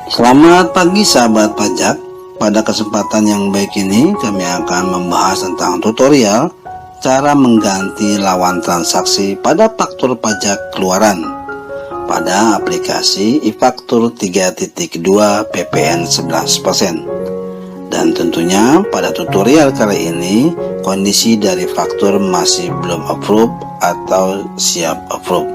Selamat pagi sahabat pajak. Pada kesempatan yang baik ini kami akan membahas tentang tutorial cara mengganti lawan transaksi pada faktur pajak keluaran pada aplikasi e-faktur 3.2 PPN 11%. Dan tentunya pada tutorial kali ini kondisi dari faktur masih belum approve atau siap approve.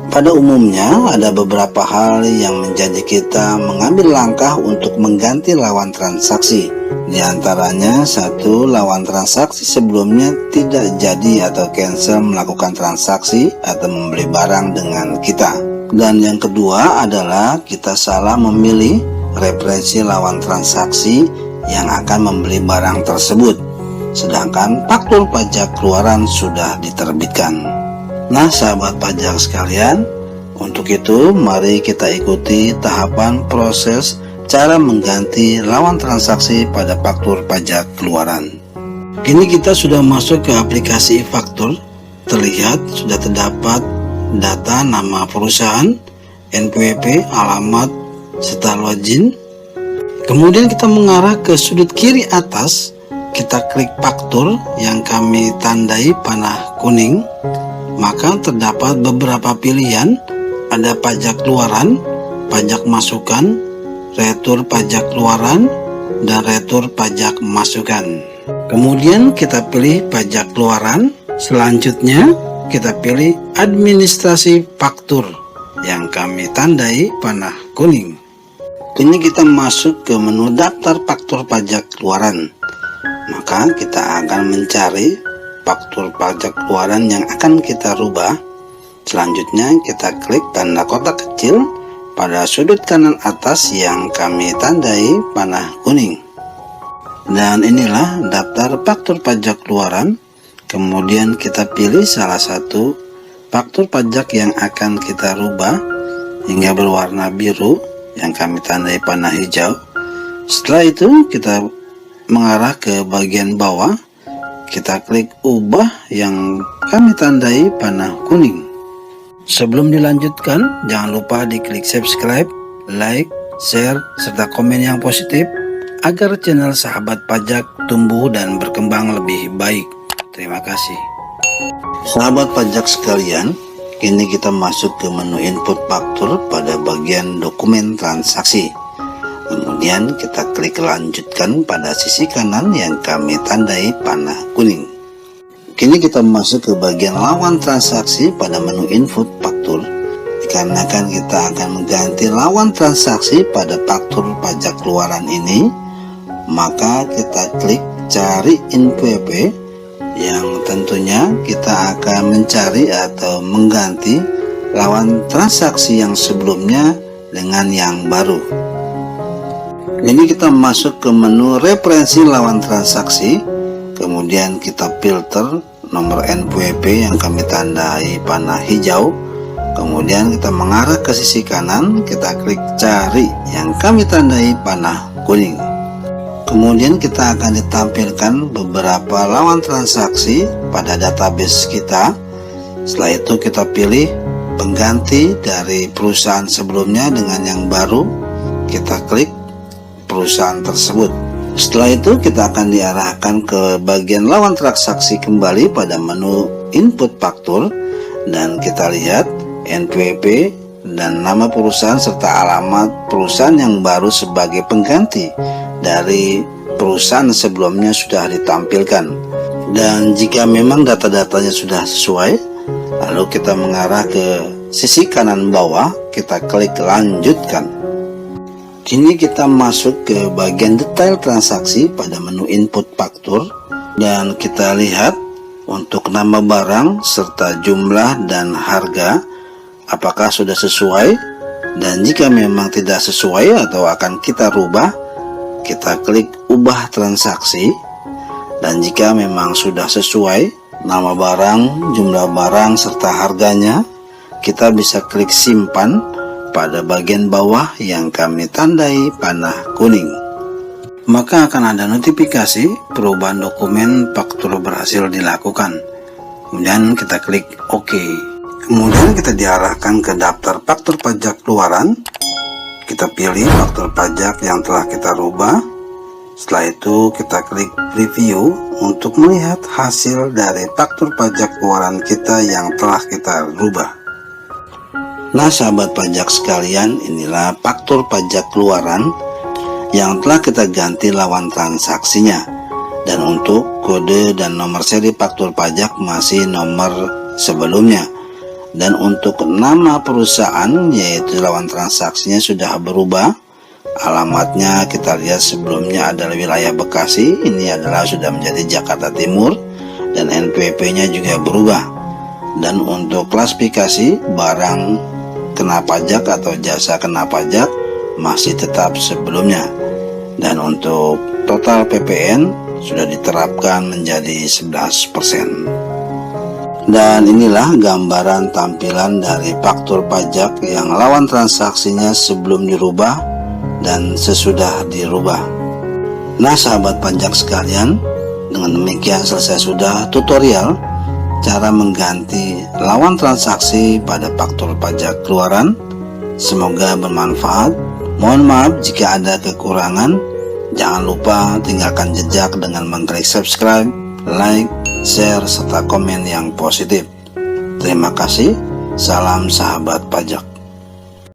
Pada umumnya ada beberapa hal yang menjadi kita mengambil langkah untuk mengganti lawan transaksi. Di antaranya, satu, lawan transaksi sebelumnya tidak jadi atau cancel melakukan transaksi atau membeli barang dengan kita. Dan yang kedua adalah kita salah memilih referensi lawan transaksi yang akan membeli barang tersebut, sedangkan faktur pajak keluaran sudah diterbitkan. Nah sahabat pajak sekalian, untuk itu mari kita ikuti tahapan proses cara mengganti lawan transaksi pada faktur pajak keluaran. Kini kita sudah masuk ke aplikasi e-faktur. Terlihat sudah terdapat data nama perusahaan, NPWP, alamat, serta login. Kemudian kita mengarah ke sudut kiri atas, kita klik faktur yang kami tandai panah kuning. Maka terdapat beberapa pilihan, ada pajak keluaran, pajak masukan, retur pajak keluaran, dan retur pajak masukan. Kemudian kita pilih pajak keluaran. Selanjutnya kita pilih administrasi faktur yang kami tandai panah kuning. Kini kita masuk ke menu daftar faktur pajak keluaran. Maka kita akan mencari faktur pajak keluaran yang akan kita rubah. Selanjutnya kita klik tanda kotak kecil pada sudut kanan atas yang kami tandai panah kuning. Dan inilah daftar faktur pajak keluaran. Kemudian kita pilih salah satu faktur pajak yang akan kita rubah hingga berwarna biru yang kami tandai panah hijau. Setelah itu kita mengarah ke bagian bawah. Kita klik ubah yang kami tandai panah kuning. Sebelum dilanjutkan, jangan lupa diklik subscribe, like, share, serta komen yang positif agar channel sahabat pajak tumbuh dan berkembang lebih baik. Terima kasih. Sahabat pajak sekalian, kini kita masuk ke menu input faktur pada bagian dokumen transaksi. Kemudian kita klik lanjutkan pada sisi kanan yang kami tandai panah kuning. Kini kita masuk ke bagian lawan transaksi pada menu input faktur. Dikarenakan kita akan mengganti lawan transaksi pada faktur pajak keluaran ini, maka kita klik cari NPWP yang tentunya kita akan mencari atau mengganti lawan transaksi yang sebelumnya dengan yang baru. Ini kita masuk ke menu referensi lawan transaksi. Kemudian kita filter nomor NPWP yang kami tandai panah hijau. Kemudian kita mengarah ke sisi kanan, kita klik cari yang kami tandai panah kuning. Kemudian kita akan ditampilkan beberapa lawan transaksi pada database kita. Setelah itu kita pilih pengganti dari perusahaan sebelumnya dengan yang baru. Kita klik perusahaan tersebut. Setelah itu kita akan diarahkan ke bagian lawan transaksi kembali pada menu input faktur, dan kita lihat NPWP dan nama perusahaan serta alamat perusahaan yang baru sebagai pengganti dari perusahaan sebelumnya sudah ditampilkan. Dan jika memang data-datanya sudah sesuai, lalu kita mengarah ke sisi kanan bawah, kita klik lanjutkan. Kini kita masuk ke bagian detail transaksi pada menu input faktur, dan kita lihat untuk nama barang serta jumlah dan harga apakah sudah sesuai. Dan jika memang tidak sesuai atau akan kita rubah, kita klik ubah transaksi. Dan jika memang sudah sesuai nama barang, jumlah barang serta harganya, kita bisa klik simpan pada bagian bawah yang kami tandai panah kuning. Maka akan ada notifikasi perubahan dokumen faktur berhasil dilakukan. Kemudian kita klik OK. Kemudian kita diarahkan ke daftar faktur pajak keluaran. Kita pilih faktur pajak yang telah kita rubah. Setelah itu kita klik preview untuk melihat hasil dari faktur pajak keluaran kita yang telah kita rubah. Nah sahabat pajak sekalian, inilah faktur pajak keluaran yang telah kita ganti lawan transaksinya. Dan untuk kode dan nomor seri faktur pajak masih nomor sebelumnya. Dan untuk nama perusahaan yaitu lawan transaksinya sudah berubah. Alamatnya kita lihat sebelumnya adalah wilayah Bekasi, ini adalah sudah menjadi Jakarta Timur. Dan NPWP-nya juga berubah. Dan untuk klasifikasi barang kena pajak atau jasa kena pajak masih tetap sebelumnya. Dan untuk total PPN sudah diterapkan menjadi 11%. Dan inilah gambaran tampilan dari faktur pajak yang lawan transaksinya sebelum dirubah dan sesudah dirubah. Nah sahabat pajak sekalian, dengan demikian selesai sudah tutorial cara mengganti lawan transaksi pada faktur pajak keluaran. Semoga bermanfaat. Mohon maaf jika ada kekurangan. Jangan lupa tinggalkan jejak dengan mengklik subscribe, like, share, serta komen yang positif. Terima kasih. Salam sahabat pajak.